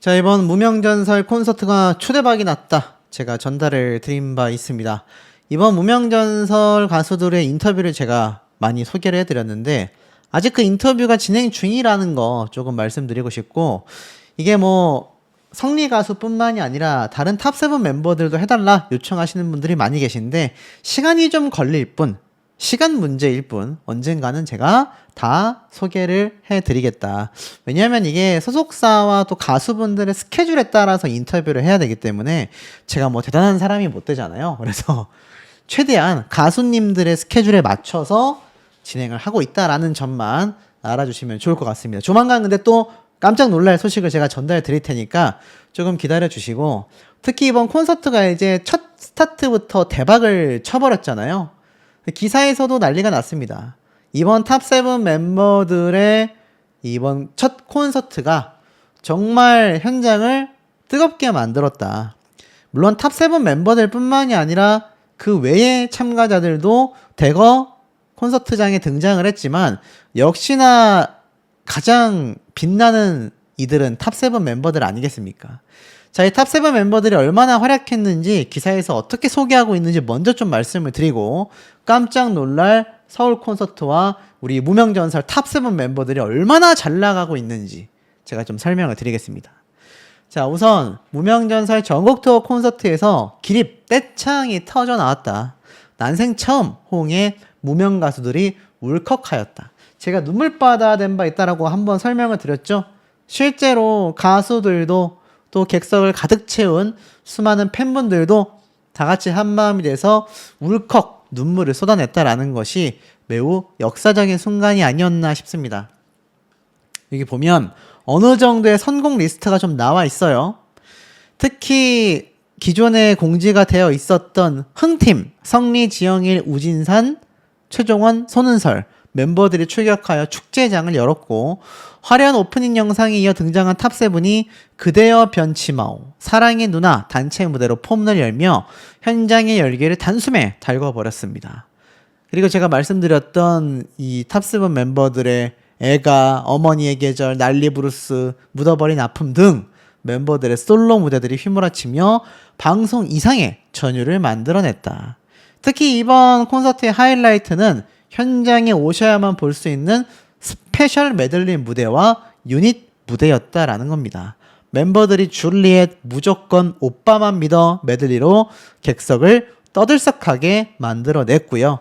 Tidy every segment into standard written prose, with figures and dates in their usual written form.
자, 이번 무명전설 콘서트가 초대박이 났다. 제가 전달을 드린 바 있습니다. 이번 무명전설 가수들의 인터뷰를 제가 많이 소개를 해드렸는데 아직 그 인터뷰가 진행 중이라는 거 조금 말씀드리고 싶고, 이게 뭐 성리 가수뿐만이 아니라 다른 탑7 멤버들도 해달라 요청하시는 분들이 많이 계신데 시간이 좀 걸릴 뿐, 시간 문제일 뿐 언젠가는 제가 다 소개를 해드리겠다. 왜냐하면 이게 소속사와 또 가수분들의 스케줄에 따라서 인터뷰를 해야 되기 때문에 제가 뭐 대단한 사람이 못 되잖아요. 그래서 최대한 가수님들의 스케줄에 맞춰서 진행을 하고 있다라는 점만 알아주시면 좋을 것 같습니다. 조만간 근데 또 깜짝 놀랄 소식을 제가 전달 드릴 테니까 조금 기다려 주시고, 특히 이번 콘서트가 이제 첫 스타트부터 대박을 쳐버렸잖아요. 기사에서도 난리가 났습니다. 이번 탑7 멤버들의 이번 첫 콘서트가 정말 현장을 뜨겁게 만들었다. 물론 탑7 멤버들 뿐만이 아니라 그 외의 참가자들도 대거 콘서트장에 등장을 했지만 역시나 가장 빛나는 이들은 탑7 멤버들 아니겠습니까? 자, 이 탑7 멤버들이 얼마나 활약했는지 기사에서 어떻게 소개하고 있는지 먼저 좀 말씀을 드리고, 깜짝 놀랄 서울 콘서트와 우리 무명전설 탑7 멤버들이 얼마나 잘 나가고 있는지 제가 좀 설명을 드리겠습니다. 자, 우선 무명전설 전국 투어 콘서트에서 기립 떼창이 터져 나왔다. 난생 처음 호응에 무명 가수들이 울컥하였다. 제가 눈물바다 된 바 있다라고 한번 설명을 드렸죠. 실제로 가수들도 또 객석을 가득 채운 수많은 팬분들도 다 같이 한마음이 돼서 울컥 눈물을 쏟아냈다라는 것이 매우 역사적인 순간이 아니었나 싶습니다. 여기 보면 어느 정도의 선곡 리스트가 좀 나와 있어요. 특히 기존에 공지가 되어 있었던 흥팀, 성리, 지영일, 우진산, 최종원, 손은설 멤버들이 출격하여 축제장을 열었고, 화려한 오프닝 영상에 이어 등장한 탑7이 그대여 변치마오, 사랑의 누나 단체 무대로 폼을 열며 현장의 열기를 단숨에 달궈버렸습니다. 그리고 제가 말씀드렸던 이 탑7 멤버들의 애가, 어머니의 계절, 난리브루스, 묻어버린 아픔 등 멤버들의 솔로 무대들이 휘몰아치며 방송 이상의 전율을 만들어냈다. 특히 이번 콘서트의 하이라이트는 현장에 오셔야만 볼 수 있는 스페셜 메들리 무대와 유닛 무대였다라는 겁니다. 멤버들이 줄리엣 무조건 오빠만 믿어 메들리로 객석을 떠들썩하게 만들어냈고요.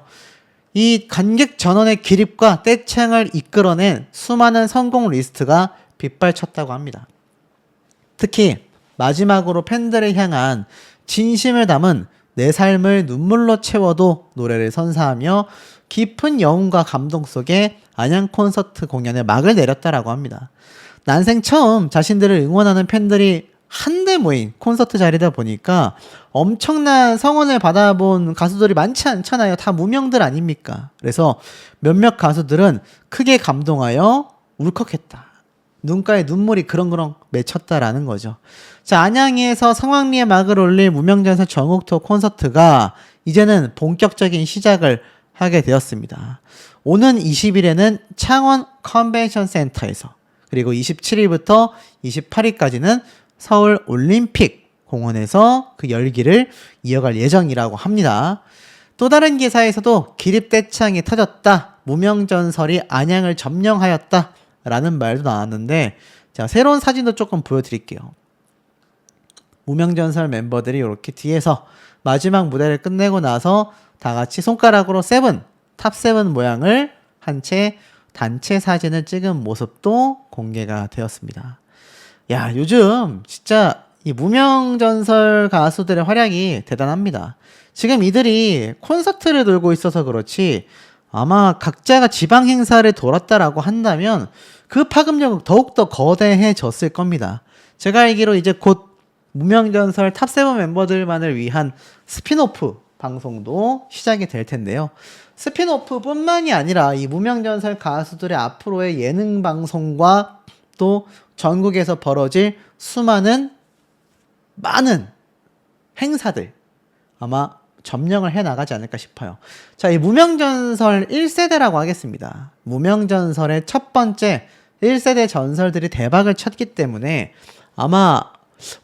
이 관객 전원의 기립과 떼창을 이끌어낸 수많은 성공 리스트가 빗발쳤다고 합니다. 특히 마지막으로 팬들을 향한 진심을 담은 내 삶을 눈물로 채워도 노래를 선사하며 깊은 여운과 감동 속에 안양 콘서트 공연에 막을 내렸다라고 합니다. 난생 처음 자신들을 응원하는 팬들이 한데 모인 콘서트 자리다 보니까 엄청난 성원을 받아본 가수들이 많지 않잖아요. 다 무명들 아닙니까? 그래서 몇몇 가수들은 크게 감동하여 울컥했다. 눈가에 눈물이 그렁그렁 맺혔다라는 거죠. 자, 안양에서 성황리에 막을 올릴 무명전설 전국 투어 콘서트가 이제는 본격적인 시작을 하게 되었습니다. 오는 20일에는 창원 컨벤션 센터에서, 그리고 27일부터 28일까지는 서울 올림픽 공원에서 그 열기를 이어갈 예정이라고 합니다. 또 다른 기사에서도 기립대창이 터졌다, 무명전설이 안양을 점령하였다 라는 말도 나왔는데, 자, 새로운 사진도 조금 보여드릴게요. 무명전설 멤버들이 이렇게 뒤에서 마지막 무대를 끝내고 나서 다 같이 손가락으로 탑7 모양을 한 채 단체 사진을 찍은 모습도 공개가 되었습니다. 야, 요즘 진짜 이 무명전설 가수들의 활약이 대단합니다. 지금 이들이 콘서트를 돌고 있어서 그렇지 아마 각자가 지방 행사를 돌았다라고 한다면 그 파급력은 더욱더 거대해졌을 겁니다. 제가 알기로 이제 곧 무명전설 탑7 멤버들만을 위한 스피노프 방송도 시작이 될 텐데요. 스피노프 뿐만이 아니라 이 무명전설 가수들의 앞으로의 예능 방송과 또 전국에서 벌어질 수많은 많은 행사들 아마 점령을 해 나가지 않을까 싶어요. 자, 이 무명전설 1세대라고 하겠습니다. 무명전설의 첫 번째 1세대 전설들이 대박을 쳤기 때문에 아마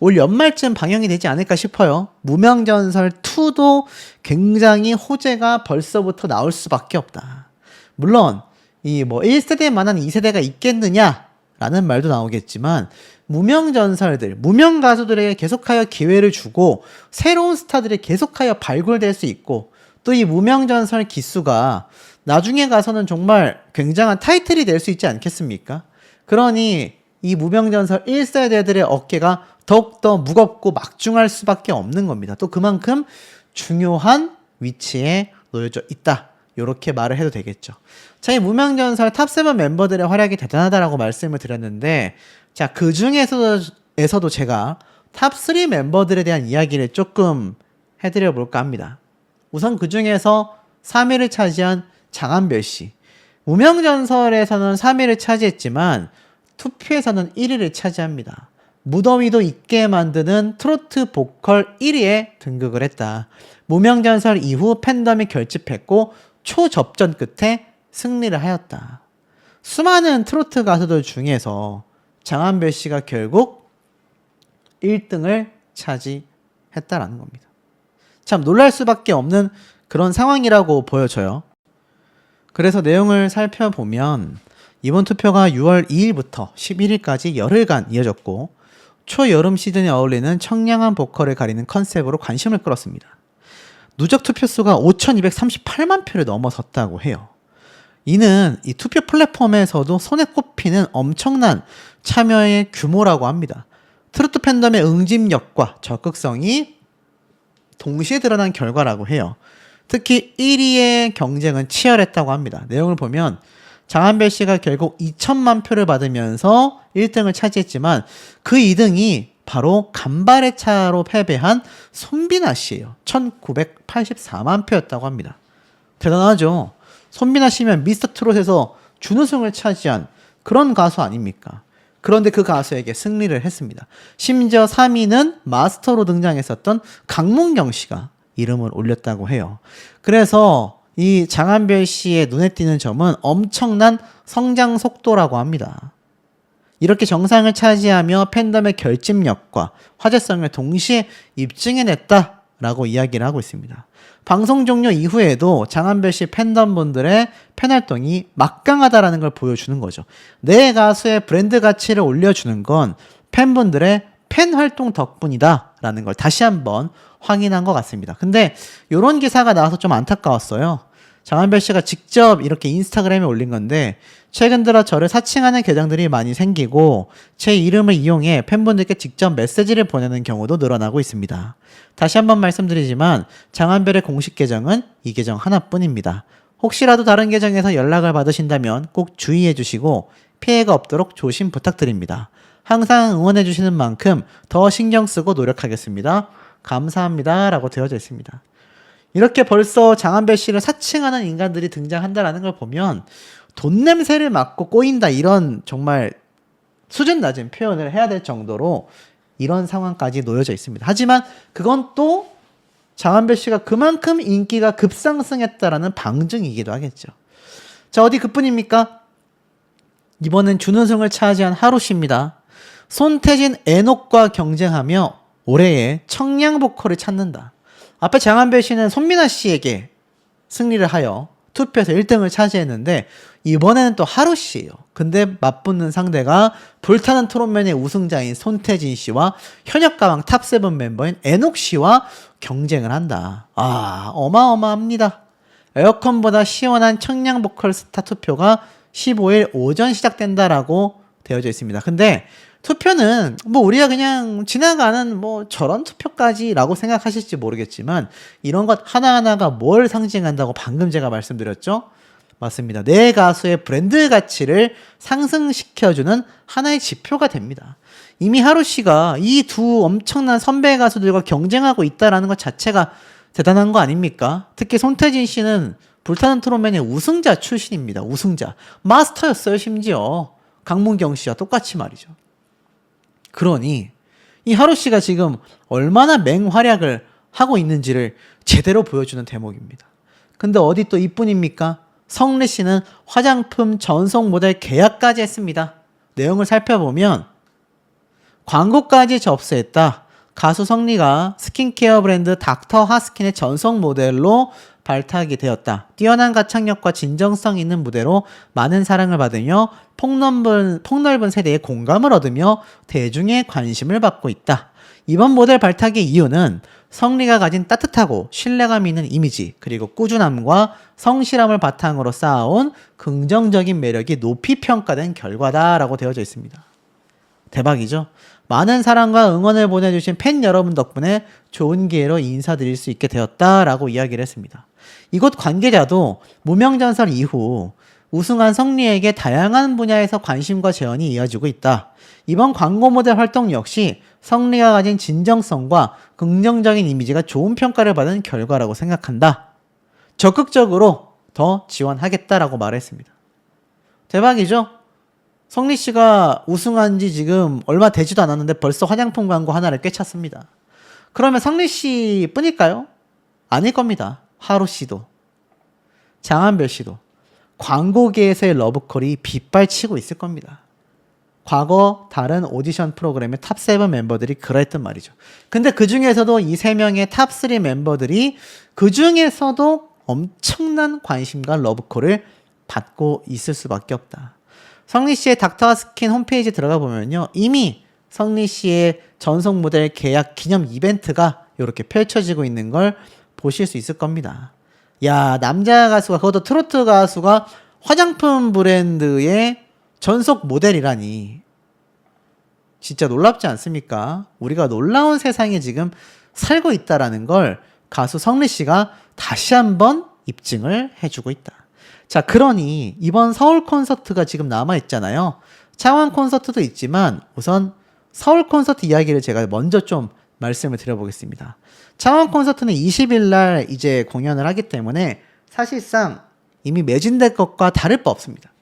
올 연말쯤 방영이 되지 않을까 싶어요. 무명전설 2도 굉장히 호재가 벌써부터 나올 수밖에 없다. 물론 이 뭐 1세대만한 2세대가 있겠느냐라는 말도 나오겠지만 무명전설들, 무명 가수들에게 계속하여 기회를 주고 새로운 스타들이 계속하여 발굴될 수 있고 또 이 무명전설 기수가 나중에 가서는 정말 굉장한 타이틀이 될 수 있지 않겠습니까? 그러니 이 무명전설 1세대들의 어깨가 더욱더 무겁고 막중할 수밖에 없는 겁니다. 또 그만큼 중요한 위치에 놓여져 있다. 이렇게 말을 해도 되겠죠. 자, 이 무명전설 탑7 멤버들의 활약이 대단하다라고 말씀을 드렸는데, 자, 그 중에서도 제가 탑3 멤버들에 대한 이야기를 조금 해드려 볼까 합니다. 우선 그 중에서 3위를 차지한 장한별 씨. 무명전설에서는 3위를 차지했지만 투표에서는 1위를 차지합니다. 무더위도 있게 만드는 트로트 보컬 1위에 등극을 했다. 무명전설 이후 팬덤이 결집했고 초접전 끝에 승리를 하였다. 수많은 트로트 가수들 중에서 장한별 씨가 결국 1등을 차지했다라는 겁니다. 참 놀랄 수밖에 없는 그런 상황이라고 보여져요. 그래서 내용을 살펴보면 이번 투표가 6월 2일부터 11일까지 열흘간 이어졌고 초여름 시즌에 어울리는 청량한 보컬을 가리는 컨셉으로 관심을 끌었습니다. 누적 투표수가 5,238만 표를 넘어섰다고 해요. 이는 이 투표 플랫폼에서도 손에 꼽히는 엄청난 참여의 규모라고 합니다. 트로트 팬덤의 응집력과 적극성이 동시에 드러난 결과라고 해요. 특히 1위의 경쟁은 치열했다고 합니다. 내용을 보면 장한별 씨가 결국 2천만 표를 받으면서 1등을 차지했지만 그 2등이 바로 간발의 차로 패배한 손비나 씨예요. 1984만 표였다고 합니다. 대단하죠. 손비나 씨면 미스터 트롯에서 준우승을 차지한 그런 가수 아닙니까? 그런데 그 가수에게 승리를 했습니다. 심지어 3위는 마스터로 등장했었던 강문경 씨가 이름을 올렸다고 해요. 그래서 이 장한별 씨의 눈에 띄는 점은 엄청난 성장 속도라고 합니다. 이렇게 정상을 차지하며 팬덤의 결집력과 화제성을 동시에 입증해냈다라고 이야기를 하고 있습니다. 방송 종료 이후에도 장한별 씨 팬덤분들의 팬활동이 막강하다라는 걸 보여주는 거죠. 내 가수의 브랜드 가치를 올려주는 건 팬분들의 팬활동 덕분이다라는 걸 다시 한번 확인한 것 같습니다. 근데 이런 기사가 나와서 좀 안타까웠어요. 장한별 씨가 직접 이렇게 인스타그램에 올린 건데 최근 들어 저를 사칭하는 계정들이 많이 생기고 제 이름을 이용해 팬분들께 직접 메시지를 보내는 경우도 늘어나고 있습니다. 다시 한번 말씀드리지만 장한별의 공식 계정은 이 계정 하나뿐입니다. 혹시라도 다른 계정에서 연락을 받으신다면 꼭 주의해 주시고 피해가 없도록 조심 부탁드립니다. 항상 응원해 주시는 만큼 더 신경 쓰고 노력하겠습니다. 감사합니다. 라고 되어져 있습니다. 이렇게 벌써 장한별 씨를 사칭하는 인간들이 등장한다는 걸 보면 돈 냄새를 맡고 꼬인다 이런 정말 수준 낮은 표현을 해야 될 정도로 이런 상황까지 놓여져 있습니다. 하지만 그건 또 장한별 씨가 그만큼 인기가 급상승했다라는 방증이기도 하겠죠. 자, 어디 그뿐입니까? 이번엔 준우승을 차지한 하루씨입니다. 손태진 애녹과 경쟁하며 올해의 청량 보컬을 찾는다. 앞에 장한별 씨는 손민아 씨에게 승리를 하여 투표에서 1등을 차지했는데 이번에는 또 하루 씨예요. 근데 맞붙는 상대가 불타는 트롯맨의 우승자인 손태진 씨와 현역가왕 탑7 멤버인 애녹 씨와 경쟁을 한다. 아, 어마어마합니다. 에어컨보다 시원한 청량 보컬 스타 투표가 15일 오전 시작된다라고 되어져 있습니다. 근데 투표는 뭐 우리가 그냥 지나가는 뭐 저런 투표까지라고 생각하실지 모르겠지만 이런 것 하나하나가 뭘 상징한다고 방금 제가 말씀드렸죠? 맞습니다. 내 가수의 브랜드 가치를 상승시켜주는 하나의 지표가 됩니다. 이미 하루 씨가 이 두 엄청난 선배 가수들과 경쟁하고 있다는 것 자체가 대단한 거 아닙니까? 특히 손태진 씨는 불타는 트롯맨의 우승자 출신입니다. 우승자. 마스터였어요, 심지어. 강문경 씨와 똑같이 말이죠. 그러니 이 하루 씨가 지금 얼마나 맹활약을 하고 있는지를 제대로 보여주는 대목입니다. 근데 어디 또 이뿐입니까? 성리 씨는 화장품 전속 모델 계약까지 했습니다. 내용을 살펴보면 광고까지 접수했다. 가수 성리가 스킨케어 브랜드 닥터 하스킨의 전속 모델로 발탁이 되었다. 뛰어난 가창력과 진정성 있는 무대로 많은 사랑을 받으며 폭넓은 세대의 공감을 얻으며 대중의 관심을 받고 있다. 이번 모델 발탁의 이유는 성리가 가진 따뜻하고 신뢰감 있는 이미지, 그리고 꾸준함과 성실함을 바탕으로 쌓아온 긍정적인 매력이 높이 평가된 결과다라고 되어져 있습니다. 대박이죠? 많은 사랑과 응원을 보내주신 팬 여러분 덕분에 좋은 기회로 인사드릴 수 있게 되었다라고 이야기를 했습니다. 이곳 관계자도 무명전설 이후 우승한 성리에게 다양한 분야에서 관심과 재원이 이어지고 있다. 이번 광고 모델 활동 역시 성리가 가진 진정성과 긍정적인 이미지가 좋은 평가를 받은 결과라고 생각한다. 적극적으로 더 지원하겠다라고 말했습니다. 대박이죠? 성리 씨가 우승한 지 지금 얼마 되지도 않았는데 벌써 화장품 광고 하나를 꿰찼습니다. 그러면 성리 씨 뿐일까요? 아닐 겁니다. 하루 씨도, 장한별 씨도 광고계에서의 러브콜이 빗발치고 있을 겁니다. 과거 다른 오디션 프로그램의 탑7 멤버들이 그랬단 말이죠. 근데 그 중에서도 이 3명의 탑3 멤버들이 그 중에서도 엄청난 관심과 러브콜을 받고 있을 수밖에 없다. 성리 씨의 닥터 스킨 홈페이지 들어가 보면요, 이미 성리 씨의 전속 모델 계약 기념 이벤트가 이렇게 펼쳐지고 있는 걸 보실 수 있을 겁니다. 야, 남자 가수가, 그것도 트로트 가수가 화장품 브랜드의 전속 모델이라니 진짜 놀랍지 않습니까? 우리가 놀라운 세상에 지금 살고 있다라는 걸 가수 성리 씨가 다시 한번 입증을 해주고 있다. 자, 그러니 이번 서울 콘서트가 지금 남아있잖아요. 창원 콘서트도 있지만 우선 서울 콘서트 이야기를 제가 먼저 좀 말씀을 드려보겠습니다. 창원 콘서트는 20일 날 이제 공연을 하기 때문에 사실상 이미 매진될 것과 다를 바 없습니다.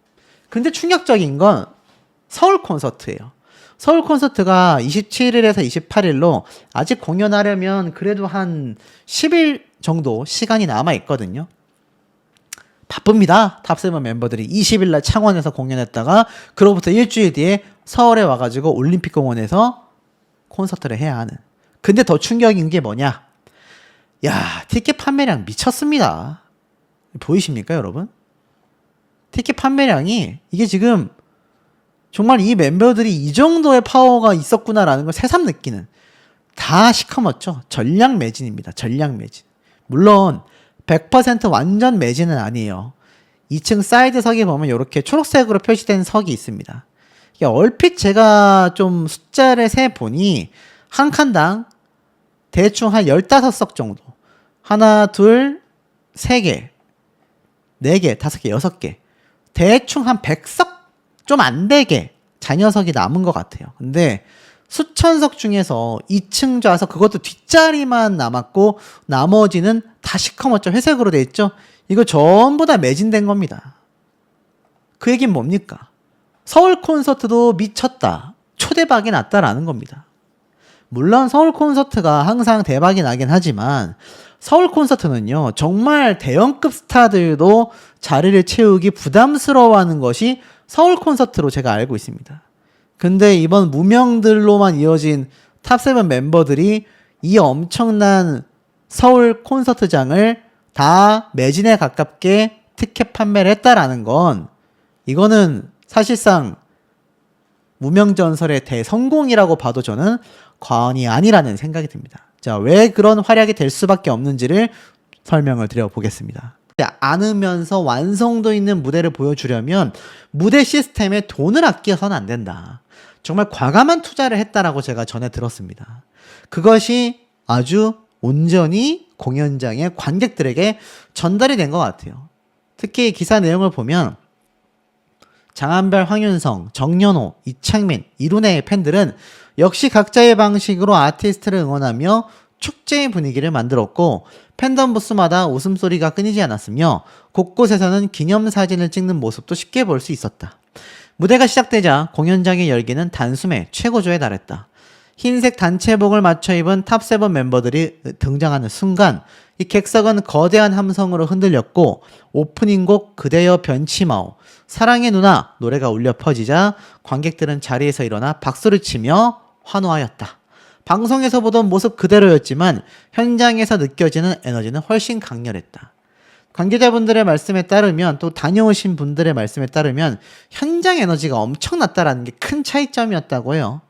근데 충격적인 건 서울 콘서트예요. 서울 콘서트가 27일에서 28일로 아직 공연하려면 그래도 한 10일 정도 시간이 남아있거든요. 바쁩니다. 탑7 멤버들이 20일날 창원에서 공연했다가 그로부터 일주일 뒤에 서울에 와가지고 올림픽공원에서 콘서트를 해야 하는. 근데 더 충격인 게 뭐냐? 야, 티켓 판매량 미쳤습니다. 보이십니까, 여러분? 티켓 판매량이 이게 지금 정말 이 멤버들이 이 정도의 파워가 있었구나라는 걸 새삼 느끼는, 다 시커멓죠. 전량 매진입니다. 전량 매진. 물론 100% 완전 매진은 아니에요. 2층 사이드석에 보면 이렇게 초록색으로 표시된 석이 있습니다. 이게 얼핏 제가 좀 숫자를 세보니 한 칸당 대충 한 15석 정도, 하나, 둘, 세 개, 네 개, 다섯 개, 여섯 개, 대충 한 100석 좀 안 되게 잔여석이 남은 것 같아요. 근데 수천석 중에서 2층 좌석, 그것도 뒷자리만 남았고 나머지는 다 시커멓죠. 회색으로 돼 있죠. 이거 전부 다 매진된 겁니다. 그 얘기는 뭡니까? 서울 콘서트도 미쳤다, 초대박이 났다라는 겁니다. 물론 서울 콘서트가 항상 대박이 나긴 하지만 서울 콘서트는요, 정말 대형급 스타들도 자리를 채우기 부담스러워하는 것이 서울 콘서트로 제가 알고 있습니다. 근데 이번 무명들로만 이어진 탑7 멤버들이 이 엄청난 서울 콘서트장을 다 매진에 가깝게 티켓 판매를 했다라는 건, 이거는 사실상 무명전설의 대성공이라고 봐도 저는 과언이 아니라는 생각이 듭니다. 자, 왜 그런 활약이 될 수밖에 없는지를 설명을 드려보겠습니다. 않으면서 완성도 있는 무대를 보여주려면 무대 시스템에 돈을 아껴서는 안 된다. 정말 과감한 투자를 했다라고 제가 전해 들었습니다. 그것이 아주 온전히 공연장의 관객들에게 전달이 된 것 같아요. 특히 기사 내용을 보면 장한별, 황윤성, 정연호, 이창민, 이룬의 팬들은 역시 각자의 방식으로 아티스트를 응원하며 축제의 분위기를 만들었고, 팬덤 부스마다 웃음소리가 끊이지 않았으며 곳곳에서는 기념사진을 찍는 모습도 쉽게 볼 수 있었다. 무대가 시작되자 공연장의 열기는 단숨에 최고조에 달했다. 흰색 단체복을 맞춰 입은 탑7 멤버들이 등장하는 순간 이 객석은 거대한 함성으로 흔들렸고, 오프닝곡 그대여 변치마오, 사랑의 누나 노래가 울려 퍼지자 관객들은 자리에서 일어나 박수를 치며 환호하였다. 방송에서 보던 모습 그대로였지만 현장에서 느껴지는 에너지는 훨씬 강렬했다. 관계자분들의 말씀에 따르면 또 다녀오신 분들의 말씀에 따르면 현장 에너지가 엄청났다라는 게 큰 차이점이었다고 해요.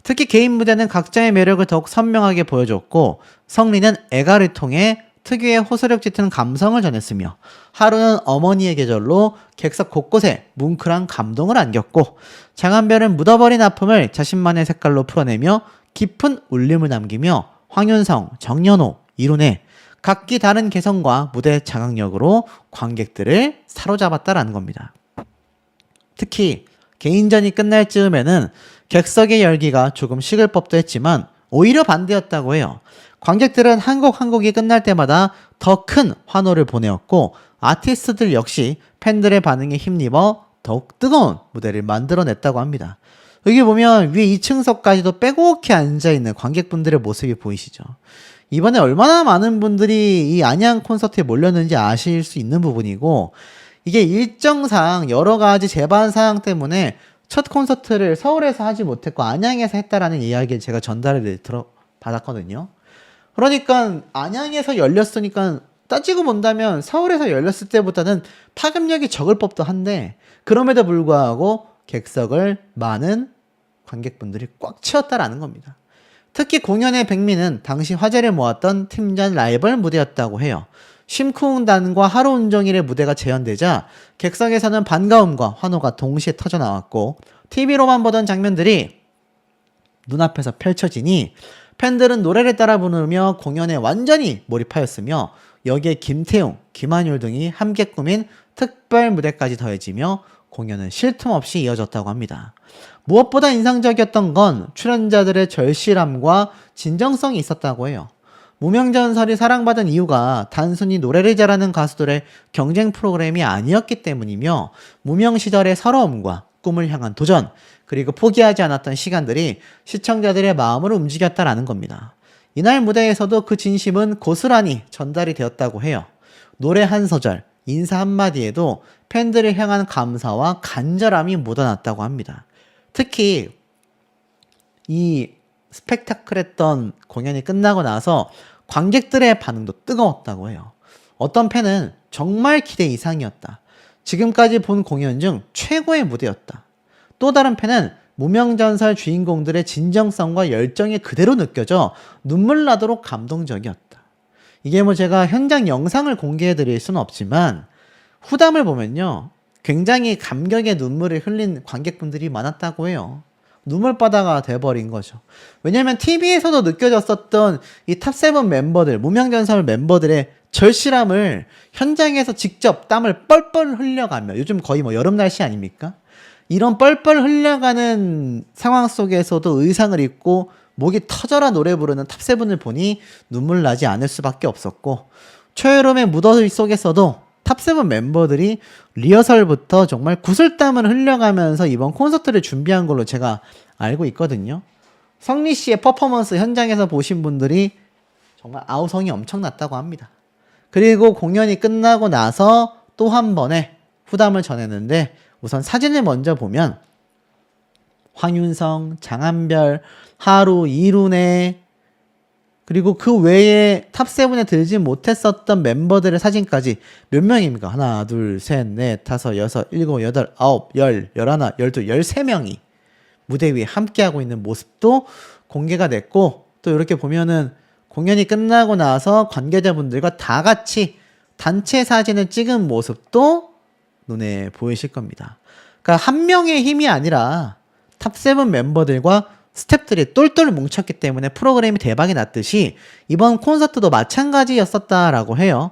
특히 개인 무대는 각자의 매력을 더욱 선명하게 보여줬고 성리는 애가를 통해 특유의 호소력 짙은 감성을 전했으며 하루는 어머니의 계절로 객석 곳곳에 뭉클한 감동을 안겼고 장한별은 묻어버린 아픔을 자신만의 색깔로 풀어내며 깊은 울림을 남기며 황윤성, 정연호, 이룬의 각기 다른 개성과 무대 자각력으로 관객들을 사로잡았다라는 겁니다. 특히 개인전이 끝날 즈음에는 객석의 열기가 조금 식을 법도 했지만 오히려 반대였다고 해요. 관객들은 한 곡 한 곡이 끝날 때마다 더 큰 환호를 보내었고 아티스트들 역시 팬들의 반응에 힘입어 더욱 뜨거운 무대를 만들어냈다고 합니다. 여기 보면 위에 2층석까지도 빼곡히 앉아있는 관객분들의 모습이 보이시죠? 이번에 얼마나 많은 분들이 이 안양 콘서트에 몰렸는지 아실 수 있는 부분이고 이게 일정상 여러 가지 제반 사항 때문에 첫 콘서트를 서울에서 하지 못했고 안양에서 했다라는 이야기를 제가 전달을 받았거든요. 그러니까 안양에서 열렸으니까 따지고 본다면 서울에서 열렸을 때보다는 파급력이 적을 법도 한데 그럼에도 불구하고 객석을 많은 관객분들이 꽉 채웠다라는 겁니다. 특히 공연의 백미는 당시 화제를 모았던 팀전 라이벌 무대였다고 해요. 심쿵단과 하루 온종일의 무대가 재현되자 객석에서는 반가움과 환호가 동시에 터져나왔고 TV로만 보던 장면들이 눈앞에서 펼쳐지니 팬들은 노래를 따라 부르며 공연에 완전히 몰입하였으며 여기에 김태웅, 김한율 등이 함께 꾸민 특별 무대까지 더해지며 공연은 쉴 틈 없이 이어졌다고 합니다. 무엇보다 인상적이었던 건 출연자들의 절실함과 진정성이 있었다고 해요. 무명전설이 사랑받은 이유가 단순히 노래를 잘하는 가수들의 경쟁 프로그램이 아니었기 때문이며 무명 시절의 서러움과 꿈을 향한 도전 그리고 포기하지 않았던 시간들이 시청자들의 마음을 움직였다라는 겁니다. 이날 무대에서도 그 진심은 고스란히 전달이 되었다고 해요. 노래 한 소절, 인사 한마디에도 팬들을 향한 감사와 간절함이 묻어났다고 합니다. 특히 이 스펙타클했던 공연이 끝나고 나서 관객들의 반응도 뜨거웠다고 해요. 어떤 팬은 정말 기대 이상이었다. 지금까지 본 공연 중 최고의 무대였다. 또 다른 팬은 무명전설 주인공들의 진정성과 열정이 그대로 느껴져 눈물 나도록 감동적이었다. 이게 뭐 제가 현장 영상을 공개해 드릴 수는 없지만 후담을 보면요. 굉장히 감격의 눈물을 흘린 관객분들이 많았다고 해요. 눈물바다가 돼버린 거죠. 왜냐면 TV에서도 느껴졌었던 이 탑7 멤버들, 무명전설 멤버들의 절실함을 현장에서 직접 땀을 뻘뻘 흘려가며 요즘 거의 뭐 여름 날씨 아닙니까? 이런 뻘뻘 흘려가는 상황 속에서도 의상을 입고 목이 터져라 노래 부르는 탑7을 보니 눈물 나지 않을 수밖에 없었고 초여름의 무더위 속에서도 탑7 멤버들이 리허설부터 정말 구슬땀을 흘려가면서 이번 콘서트를 준비한 걸로 제가 알고 있거든요. 성리 씨의 퍼포먼스 현장에서 보신 분들이 정말 아우성이 엄청났다고 합니다. 그리고 공연이 끝나고 나서 또 한 번의 후담을 전했는데 우선 사진을 먼저 보면 황윤성, 장한별, 하루, 이룬의 그리고 그 외에 탑7에 들지 못했었던 멤버들의 사진까지 몇 명입니까? 하나, 둘, 셋, 넷, 다섯, 여섯, 일곱, 여덟, 아홉, 열, 열하나, 열두, 13명이 무대 위에 함께하고 있는 모습도 공개가 됐고 또 이렇게 보면은 공연이 끝나고 나서 관계자분들과 다 같이 단체 사진을 찍은 모습도 눈에 보이실 겁니다. 그러니까 한 명의 힘이 아니라 탑7 멤버들과 스태프들이 똘똘 뭉쳤기 때문에 프로그램이 대박이 났듯이 이번 콘서트도 마찬가지였었다라고 해요.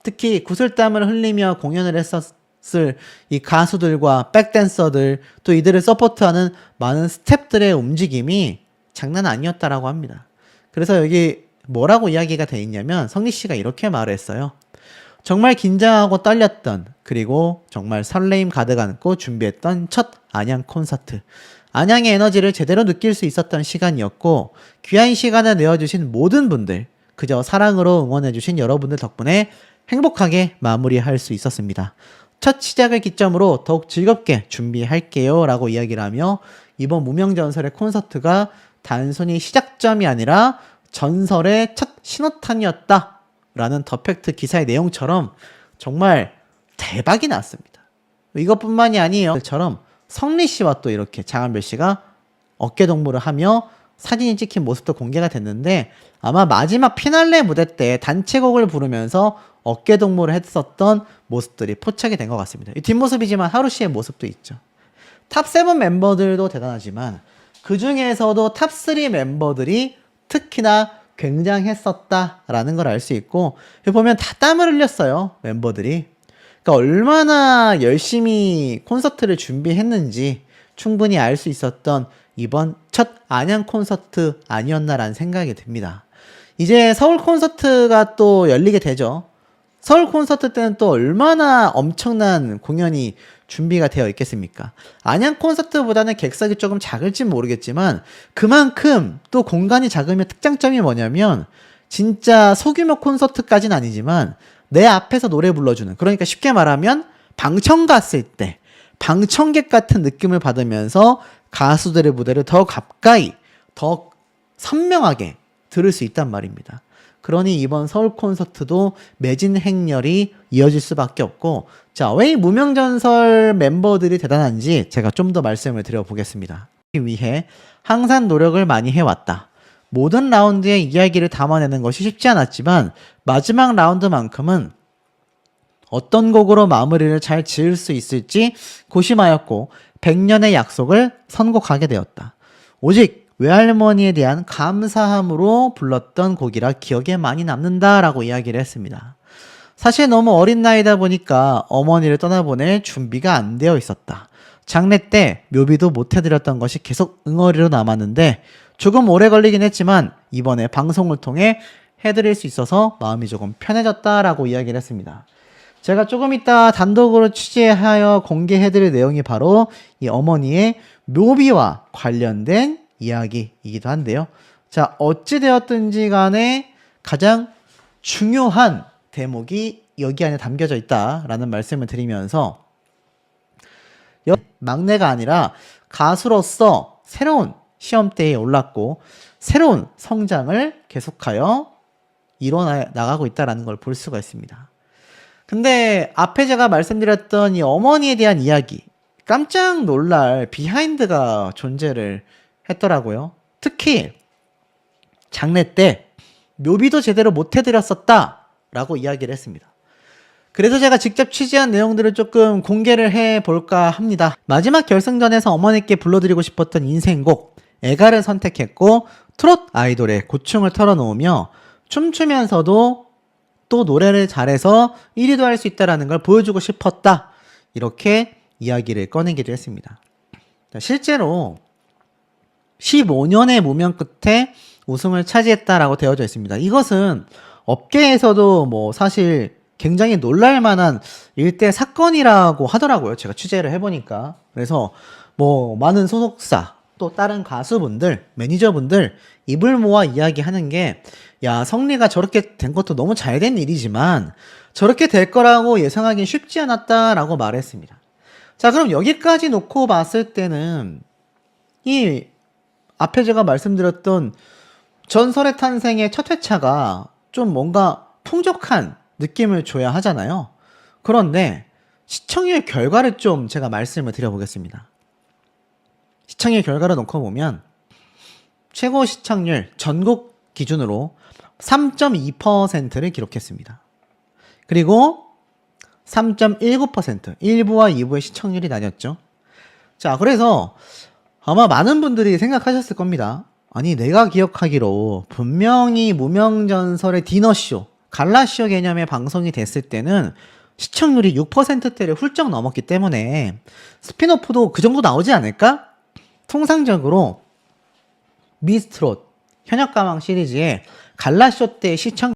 특히 구슬땀을 흘리며 공연을 했었을 이 가수들과 백댄서들 또 이들을 서포트하는 많은 스태프들의 움직임이 장난 아니었다라고 합니다. 그래서 여기 뭐라고 이야기가 돼 있냐면 성리 씨가 이렇게 말했어요. 정말 긴장하고 떨렸던 그리고 정말 설레임 가득 안고 준비했던 첫 안양 콘서트. 안양의 에너지를 제대로 느낄 수 있었던 시간이었고 귀한 시간을 내어주신 모든 분들 그저 사랑으로 응원해주신 여러분들 덕분에 행복하게 마무리할 수 있었습니다. 첫 시작을 기점으로 더욱 즐겁게 준비할게요 라고 이야기를 하며 이번 무명전설의 콘서트가 단순히 시작점이 아니라 전설의 첫 신호탄이었다 라는 더 팩트 기사의 내용처럼 정말 대박이 났습니다. 이것뿐만이 아니에요. 처럼 성리 씨와 또 이렇게 장한별 씨가 어깨 동무를 하며 사진이 찍힌 모습도 공개가 됐는데, 아마 마지막 피날레 무대 때 단체곡을 부르면서 어깨 동무를 했었던 모습들이 포착이 된 것 같습니다. 이 뒷모습이지만 하루 씨의 모습도 있죠. 탑7 멤버들도 대단하지만 그 중에서도 탑3 멤버들이 특히나 굉장했었다라는 걸 알 수 있고, 여기 보면 다 땀을 흘렸어요, 멤버들이. 그러니까 얼마나 열심히 콘서트를 준비했는지 충분히 알 수 있었던 이번 첫 안양 콘서트 아니었나라는 생각이 듭니다. 이제 서울 콘서트가 또 열리게 되죠. 서울 콘서트 때는 또 얼마나 엄청난 공연이 준비가 되어 있겠습니까? 안양 콘서트보다는 객석이 조금 작을진 모르겠지만 그만큼 또 공간이 작으면 특장점이 뭐냐면, 진짜 소규모 콘서트까지는 아니지만 내 앞에서 노래 불러주는, 그러니까 쉽게 말하면 방청 갔을 때 방청객 같은 느낌을 받으면서 가수들의 무대를 더 가까이, 더 선명하게 들을 수 있단 말입니다. 그러니 이번 서울 콘서트도 매진 행렬이 이어질 수밖에 없고, 자, 왜 이 무명전설 멤버들이 대단한지 제가 좀 더 말씀을 드려보겠습니다. 위해 항상 노력을 많이 해왔다. 모든 라운드의 이야기를 담아내는 것이 쉽지 않았지만 마지막 라운드만큼은 어떤 곡으로 마무리를 잘 지을 수 있을지 고심하였고 100년의 약속을 선곡하게 되었다. 오직 외할머니에 대한 감사함으로 불렀던 곡이라 기억에 많이 남는다라고 이야기를 했습니다. 사실 너무 어린 나이다 보니까 어머니를 떠나보낼 준비가 안 되어 있었다. 장례 때 묘비도 못 해드렸던 것이 계속 응어리로 남았는데 조금 오래 걸리긴 했지만 이번에 방송을 통해 해드릴 수 있어서 마음이 조금 편해졌다라고 이야기를 했습니다. 제가 조금 이따 단독으로 취재하여 공개해드릴 내용이 바로 이 어머니의 묘비와 관련된 이야기이기도 한데요. 자, 어찌되었든지 간에 가장 중요한 대목이 여기 안에 담겨져 있다라는 말씀을 드리면서, 막내가 아니라 가수로서 새로운 시험대에 올랐고 새로운 성장을 계속하여 이뤄나가고 있다는 걸 볼 수가 있습니다. 근데 앞에 제가 말씀드렸던 이 어머니에 대한 이야기, 깜짝 놀랄 비하인드가 존재를 했더라고요. 특히 장례 때 묘비도 제대로 못 해드렸었다 라고 이야기를 했습니다. 그래서 제가 직접 취재한 내용들을 조금 공개를 해볼까 합니다. 마지막 결승전에서 어머니께 불러드리고 싶었던 인생곡 애가를 선택했고 트롯 아이돌의 고충을 털어놓으며 춤추면서도 또 노래를 잘해서 1위도 할 수 있다는 걸 보여주고 싶었다, 이렇게 이야기를 꺼내기도 했습니다. 실제로 15년의 무명 끝에 우승을 차지했다라고 되어져 있습니다. 이것은 업계에서도 뭐 사실 굉장히 놀랄만한 일대 사건이라고 하더라고요. 제가 취재를 해보니까. 그래서 뭐 많은 소속사 또 다른 가수분들, 매니저분들 입을 모아 이야기하는 게, 야, 성리가 저렇게 된 것도 너무 잘 된 일이지만 저렇게 될 거라고 예상하기 쉽지 않았다라고 말했습니다. 자, 그럼 여기까지 놓고 봤을 때는 이 앞에 제가 말씀드렸던 전설의 탄생의 첫 회차가 좀 뭔가 풍족한 느낌을 줘야 하잖아요. 그런데 시청률 결과를 좀 제가 말씀을 드려보겠습니다. 시청률 결과를 놓고 보면 최고 시청률 전국 기준으로 3.2%를 기록했습니다. 그리고 3.19%, 1부와 2부의 시청률이 나뉘었죠. 자, 그래서 아마 많은 분들이 생각하셨을 겁니다. 아니, 내가 기억하기로 분명히 무명전설의 디너쇼, 갈라쇼 개념의 방송이 됐을 때는 시청률이 6%대를 훌쩍 넘었기 때문에 스피노프도 그 정도 나오지 않을까? 통상적으로 미스트롯, 현역가왕 시리즈의 갈라쇼 때 시청